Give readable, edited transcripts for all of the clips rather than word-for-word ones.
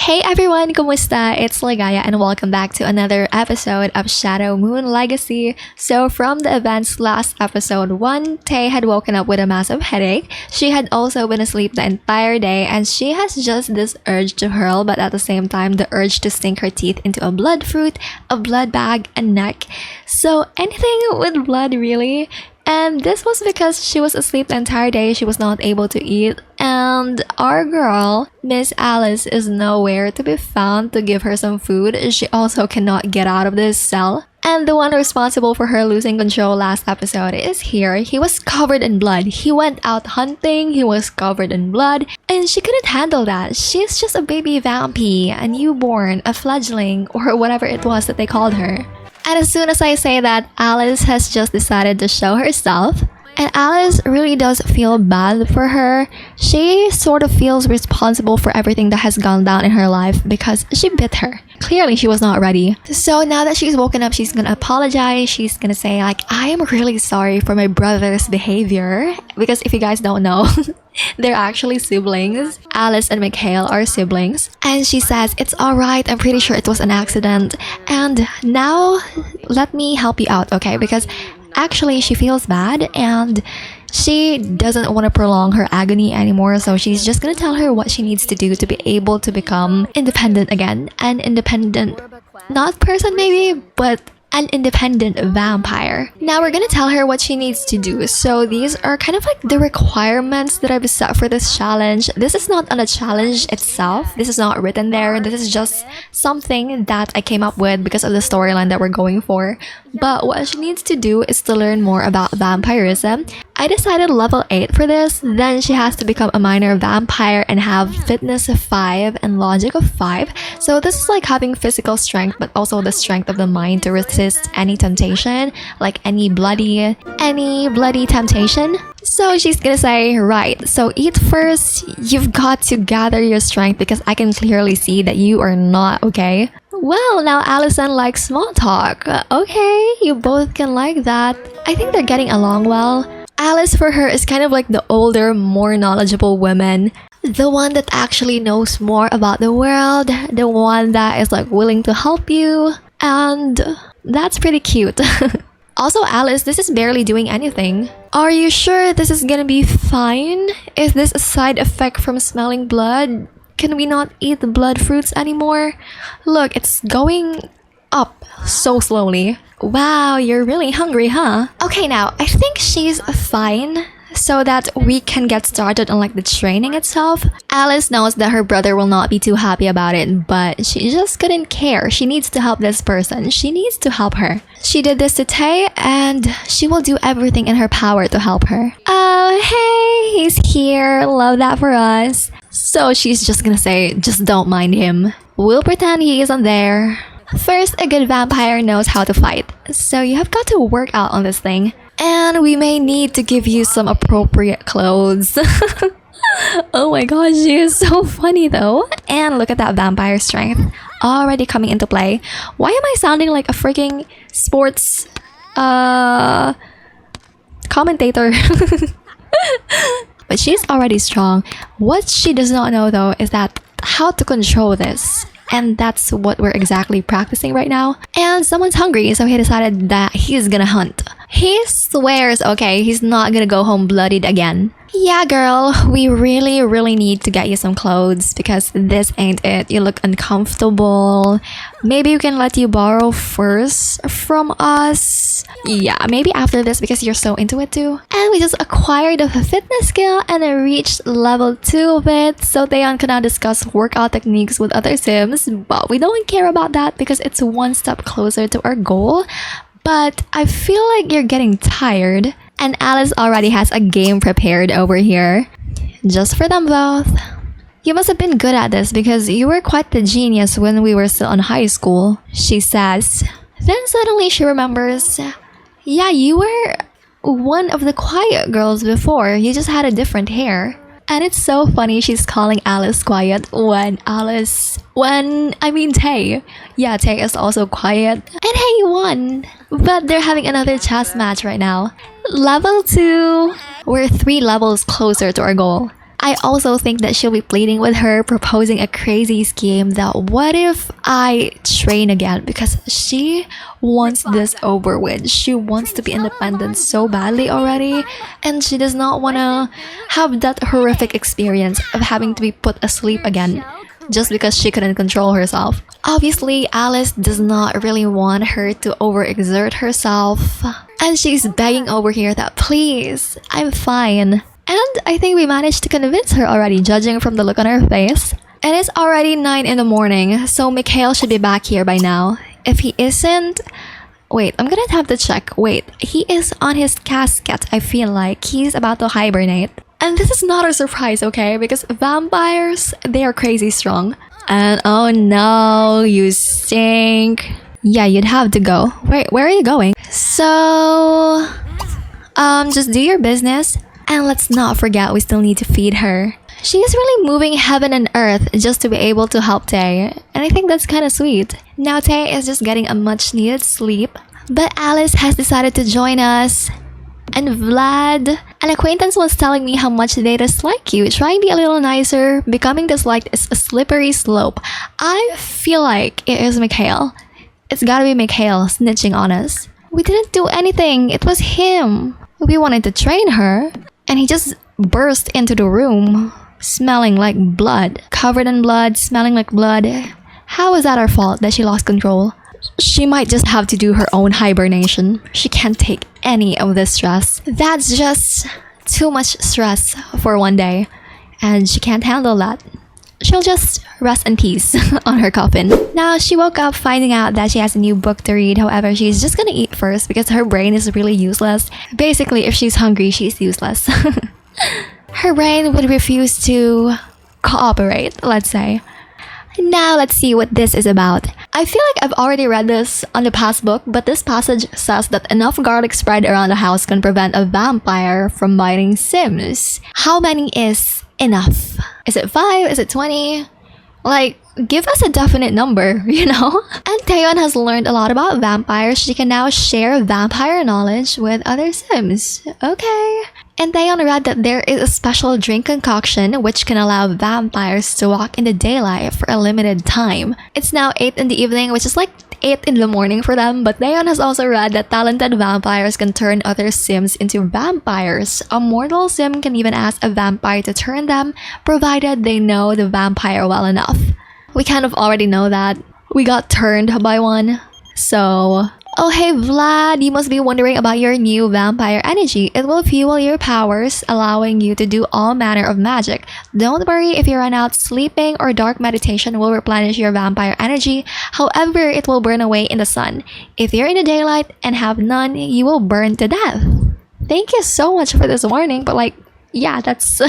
Hey everyone, kumusta? It's Ligaya and welcome back to another episode of Shadow Moon Legacy. So from the events last episode 1, Tay had woken up with a massive headache. She had also been asleep the entire day and she has just this urge to hurl, but at the same time the urge to sink her teeth into a blood fruit, a blood bag, a neck. So anything with blood really. And this was because she was asleep the entire day, she was not able to eat, and our girl, Miss Alice, is nowhere to be found to give her some food. She also cannot get out of this cell. And the one responsible for her losing control last episode is here. He was covered in blood. He went out hunting, he was covered in blood, and she couldn't handle that. She's just a baby vampy, a newborn, a fledgling, or whatever it was that they called her. And as soon as I say that, Alice has just decided to show herself. And Alice really does feel bad for her. She sort of feels responsible for everything that has gone down in her life because she bit her. Clearly, she was not ready. So now that she's woken up, she's gonna apologize. She's gonna say like, I am really sorry for my brother's behavior. Because if you guys don't know, they're actually siblings. Alice and Mikhail are siblings. And she says, it's alright, I'm pretty sure it was an accident. And now, let me help you out, okay? Because actually, she feels bad and she doesn't want to prolong her agony anymore. So she's just gonna tell her what she needs to do to be able to become independent again. An independent, not person maybe, but an independent vampire. Now we're gonna tell her what she needs to do. So these are kind of like the requirements that I've set for this challenge. This is not on a challenge itself. This is not written there. This is just something that I came up with because of the storyline that we're going for. But what she needs to do is to learn more about vampirism. I decided level 8 for this. Then she has to become a minor vampire and have fitness of 5 and logic of 5. So this is like having physical strength but also the strength of the mind to resist any temptation, like any bloody temptation. So she's gonna say, right, so eat first. You've got to gather your strength because I can clearly see that you are not okay. Well, now Allison likes small talk. Okay, you both can like that. I think they're getting along well. Alice for her is kind of like the older, more knowledgeable woman. The one that actually knows more about the world. The one that is like willing to help you. And that's pretty cute. Also, Alice, this is barely doing anything. Are you sure this is gonna be fine? Is this a side effect from smelling blood? Can we not eat the blood fruits anymore? Look, it's going up so slowly. Wow, you're really hungry, huh? Okay, now, I think she's fine so that we can get started on like the training itself. Alice knows that her brother will not be too happy about it, but she just couldn't care. She needs to help this person. She needs to help her. She did this to Tay and she will do everything in her power to help her. Oh, hey, he's here. Love that for us. So she's just gonna say, just don't mind him. We'll pretend he isn't there. First, a good vampire knows how to fight. So you have got to work out on this thing. And we may need to give you some appropriate clothes. Oh my gosh, she is so funny though. And look at that vampire strength already coming into play. Why am I sounding like a freaking sports commentator? But she's already strong. What she does not know though is that how to control this. And that's what we're exactly practicing right now. And someone's hungry, so he decided that he's gonna hunt. He swears, okay, he's not gonna go home bloodied again. Yeah, girl, we really need to get you some clothes because this ain't it. You look uncomfortable. Maybe we can let you borrow first from us. Yeah, maybe after this because you're so into it too. And we just acquired a fitness skill and I reached level 2 of it. So Dayon can now discuss workout techniques with other sims. But we don't care about that because it's one step closer to our goal. But I feel like you're getting tired. And Alice already has a game prepared over here. Just for them both. You must have been good at this because you were quite the genius when we were still in high school, she says. Then suddenly she remembers, yeah, you were one of the quiet girls before. You just had a different hair. And it's so funny she's calling Alice quiet when Tay. Yeah, Tay is also quiet. And hey, you won! But they're having another chess match right now. Level 2. We're 3 levels closer to our goal. I also think that she'll be pleading with her, proposing a crazy scheme that what if I train again, because she wants this over with. She wants to be independent so badly already, and she does not want to have that horrific experience of having to be put asleep again just because she couldn't control herself. Obviously, Alice does not really want her to overexert herself, and she's begging over here that please, I'm fine. And I think we managed to convince her already, judging from the look on her face. And it's already 9 in the morning, so Mikhail should be back here by now. If he isn't... Wait, I'm gonna have to check. Wait, he is on his casket, I feel like. He's about to hibernate. And this is not a surprise, okay? Because vampires, they are crazy strong. And oh no, you stink. Yeah, you'd have to go. Wait, where are you going? So... just do your business. And let's not forget we still need to feed her. She is really moving heaven and earth just to be able to help Tay. And I think that's kind of sweet. Now Tay is just getting a much needed sleep. But Alice has decided to join us. And Vlad, an acquaintance, was telling me how much they dislike you. Try and be a little nicer. Becoming disliked is a slippery slope. I feel like it is Mikhail. It's gotta be Mikhail snitching on us. We didn't do anything. It was him. We wanted to train her. And he just burst into the room, smelling like blood. Covered in blood, smelling like blood. How is that our fault that she lost control? She might just have to do her own hibernation. She can't take any of this stress. That's just too much stress for one day. And she can't handle that. She'll just rest in peace on her coffin. Now, she woke up finding out that she has a new book to read. However, she's just gonna eat first because her brain is really useless. Basically, if she's hungry, she's useless. Her brain would refuse to cooperate, let's say. Now, let's see what this is about. I feel like I've already read this on the past book, but this passage says that enough garlic spread around the house can prevent a vampire from biting Sims. How many is enough? Is it 5? Is it 20? Like, give us a definite number, you know? And Taeyeon has learned a lot about vampires. She can now share vampire knowledge with other Sims. Okay. And Taeyeon read that there is a special drink concoction which can allow vampires to walk in the daylight for a limited time. It's now 8 in the evening, which is like 8 in the morning for them, but Taeyeon has also read that talented vampires can turn other Sims into vampires. A mortal Sim can even ask a vampire to turn them, provided they know the vampire well enough. We kind of already know that. We got turned by one. So... Oh hey Vlad, you must be wondering about your new vampire energy. It will fuel your powers, allowing you to do all manner of magic. Don't worry if you run out, sleeping or dark meditation will replenish your vampire energy. However, it will burn away in the sun. If you're in the daylight and have none, you will burn to death. Thank you so much for this warning, but like, yeah, that's...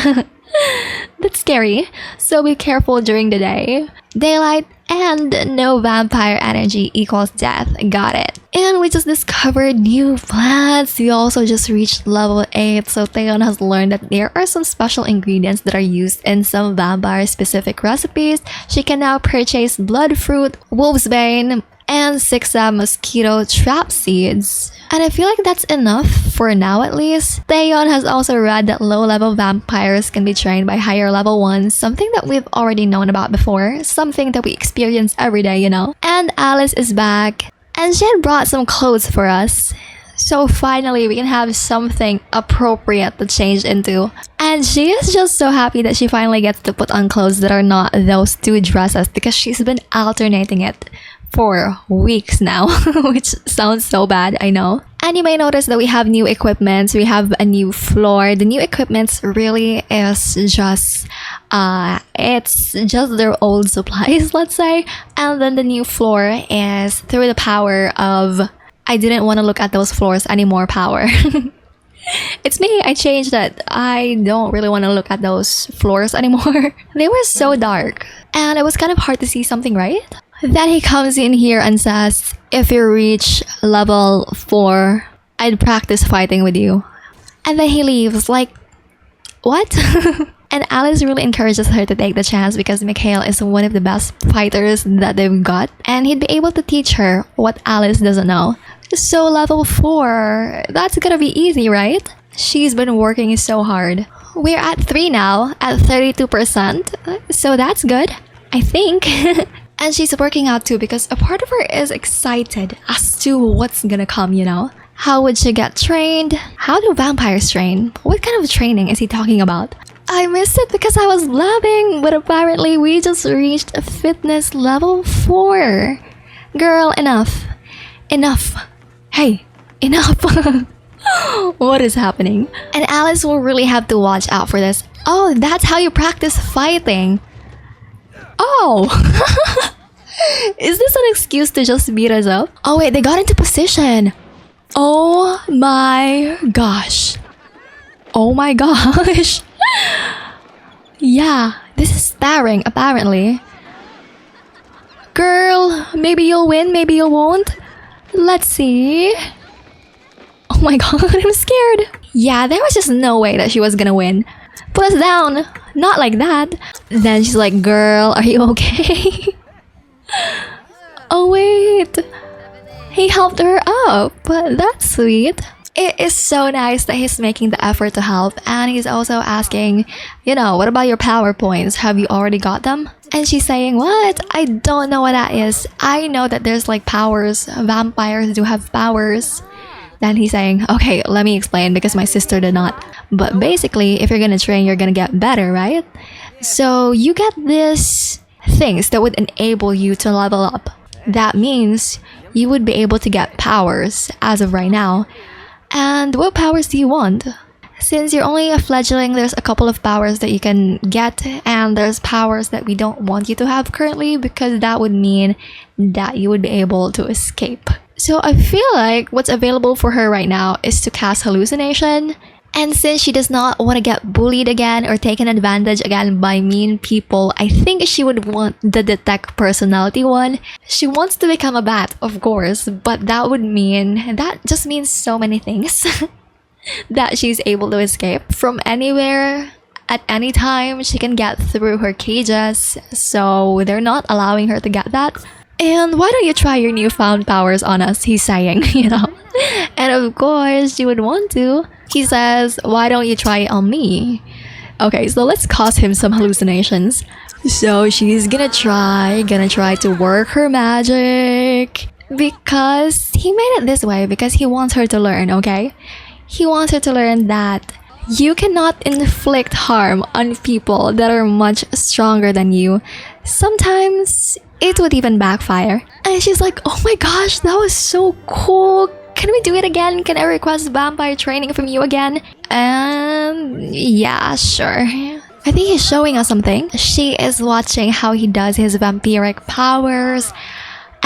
that's scary. So be careful during the day. Daylight and no vampire energy equals death. Got it. And we just discovered new plants. We also just reached level 8. So Taeyeon has learned that there are some special ingredients that are used in some vampire specific recipes. She can now purchase blood fruit, wolf's bane, and 6 mosquito trap seeds. And I feel like that's enough for now at least. Taeyeon has also read that low-level vampires can be trained by higher level ones, something that we've already known about before, something that we experience every day, you know. And Alice is back, and she had brought some clothes for us. So finally, we can have something appropriate to change into. And she is just so happy that she finally gets to put on clothes that are not those 2 dresses because she's been alternating it for weeks now, which sounds so bad, I know. And you may notice that we have new equipment. We have a new floor. The new equipment really is just, it's just their old supplies, let's say. And then the new floor is through the power of, I didn't want to look at those floors anymore power. It's me, I changed that. I don't really want to look at those floors anymore. They were so dark. And it was kind of hard to see something, right? Then he comes in here and says, if you reach level 4, I'd practice fighting with you. And then he leaves, like, what? And Alice really encourages her to take the chance because Mikhail is one of the best fighters that they've got. And he'd be able to teach her what Alice doesn't know. So level 4, that's gonna be easy, right? She's been working so hard. we're at 3 now, at 32%. So that's good, I think. And she's working out too because a part of her is excited as to what's gonna come, you know? How would she get trained? How do vampires train? What kind of training is he talking about? I missed it because I was blabbing, but apparently we just reached fitness level 4. Girl, enough. Enough. Hey, enough. What is happening? And Alice will really have to watch out for this. Oh, that's how you practice fighting. Oh. Is this an excuse to just beat us up? Oh wait, they got into position. Oh my gosh. Oh my gosh. Yeah, this is starring apparently. Girl, maybe you'll win, maybe you won't. Let's see. Oh my god, I'm scared. Yeah, there was just no way that she was gonna win. Put us down. Not like that. Then she's like, girl, are you okay? Oh wait. He helped her up. But that's sweet. It is so nice that he's making the effort to help. And he's also asking, you know, what about your power points? Have you already got them? And she's saying, what? I don't know what that is. I know that there's like powers. Vampires do have powers. Then he's saying, okay, let me explain because my sister did not. But basically, if you're gonna train, you're gonna get better, right? So you get these things that would enable you to level up. That means you would be able to get powers as of right now. And what powers do you want? Since you're only a fledgling, there's a couple of powers that you can get, and there's powers that we don't want you to have currently because that would mean that you would be able to escape. So I feel like what's available for her right now is to cast hallucination. And since she does not want to get bullied again or taken advantage again by mean people, I think she would want the detect personality one. She wants to become a bat, of course, but that just means so many things. That she's able to escape from anywhere at any time. She can get through her cages, so they're not allowing her to get that. And why don't you try your newfound powers on us, he's saying, you know. And of course, she would want to. He says, why don't you try it on me? Okay, so let's cause him some hallucinations. So she's gonna try to work her magic. Because he made it this way because he wants her to learn, okay? He wants her to learn that you cannot inflict harm on people that are much stronger than you. Sometimes it would even backfire. And she's like, oh my gosh, that was so cool. Can we do it again? Can I request vampire training from you again? Yeah, sure. I think he's showing us something. She is watching how he does his vampiric powers.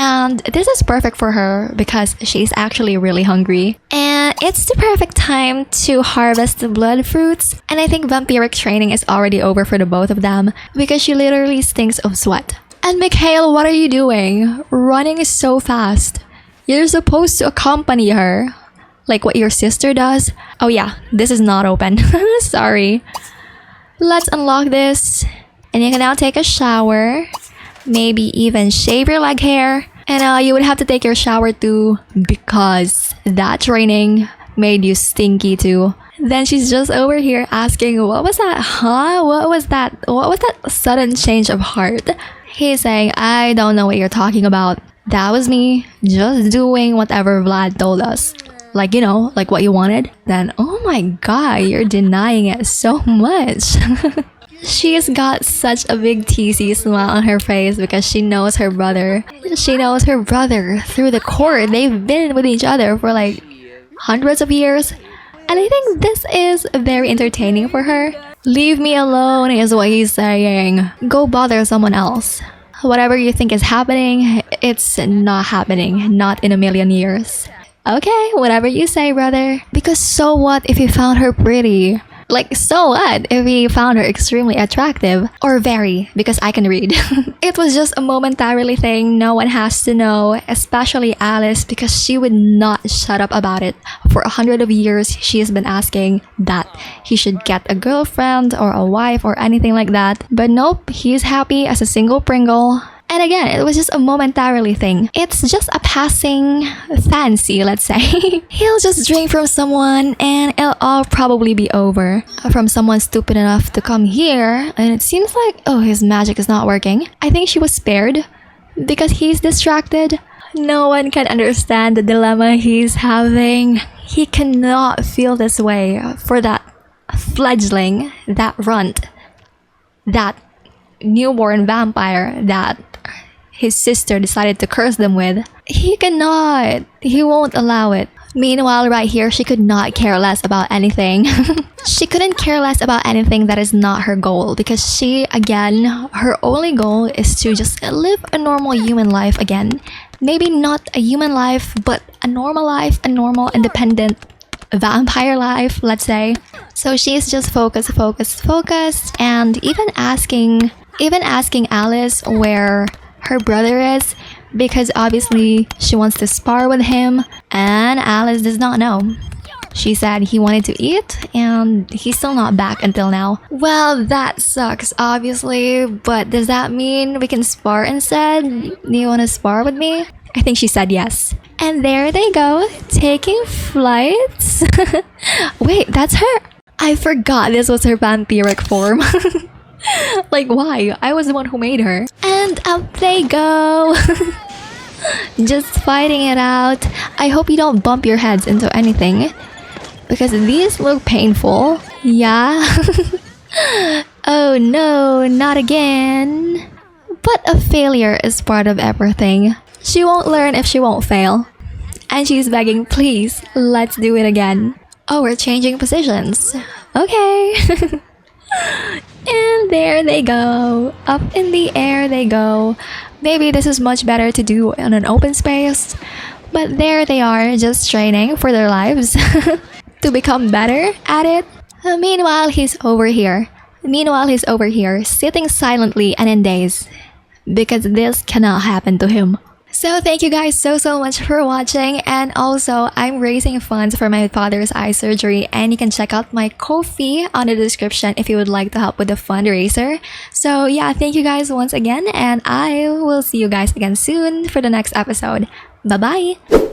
And this is perfect for her because she's actually really hungry. And it's the perfect time to harvest the blood fruits. And I think vampiric training is already over for the both of them because she literally stinks of sweat. And Mikhail, what are you doing? Running is so fast. You're supposed to accompany her. Like what your sister does. Oh yeah, this is not open. Sorry. Let's unlock this. And you can now take a shower. Maybe even shave your leg hair. And you would have to take your shower too because that training made you stinky too. Then she's just over here asking, what was that, huh? What was that sudden change of heart? He's saying, I don't know what you're talking about. That was me just doing whatever Vlad told us. Like, you know, like what you wanted. Then, oh my god, you're denying it so much. She's got such a big teasy smile on her face because she knows her brother. She knows her brother through the core. They've been with each other for like hundreds of years. And I think this is very entertaining for her. Leave me alone is what he's saying. Go bother someone else. Whatever you think is happening, it's not happening. Not in a million years. Okay, whatever you say, brother. Because so what if you found her pretty? Like, so what if he found her extremely attractive? Or very, because I can read. It was just a momentarily thing no one has to know, especially Alice, because she would not shut up about it. For 100 of years, she has been asking that he should get a girlfriend or a wife or anything like that. But nope, he's happy as a single Pringle. And again, it was just a momentarily thing. It's just a passing fancy, let's say. He'll just drink from someone and it'll all probably be over. From someone stupid enough to come here, and it seems like, oh, his magic is not working. I think she was spared because he's distracted. No one can understand the dilemma he's having. He cannot feel this way for that fledgling, that runt, that newborn vampire that his sister decided to curse them with. He cannot. He won't allow it. Meanwhile, right here, she could not care less about anything. She couldn't care less about anything that is not her goal, because she, again, her only goal is to just live a normal human life again. Maybe not a human life, but a normal life, a normal, independent vampire life, let's say. So she's just focused, and even asking Alice where her brother is, because obviously she wants to spar with him, and Alice does not know. She said he wanted to eat, and he's still not back until now. Well, that sucks, obviously, but does that mean we can spar instead? Do you want to spar with me? I think she said yes. And there they go, taking flights. Wait, that's her? I forgot this was her vampiric form. Like, why? I was the one who made her. And up they go. Just fighting it out. I hope you don't bump your heads into anything, because these look painful. Yeah. Oh no, not again. But a failure is part of everything. She won't learn if she won't fail. And she's begging, please, let's do it again. Oh, we're changing positions. Okay. And there they go. Up in the air they go. Maybe this is much better to do in an open space. But there they are, just training for their lives to become better at it. Meanwhile, he's over here. Sitting silently and in daze, because this cannot happen to him. So thank you guys so much for watching, and also I'm raising funds for my father's eye surgery, and you can check out my Ko-fi on the description if you would like to help with the fundraiser. So yeah, thank you guys once again, and I will see you guys again soon for the next episode. Bye bye!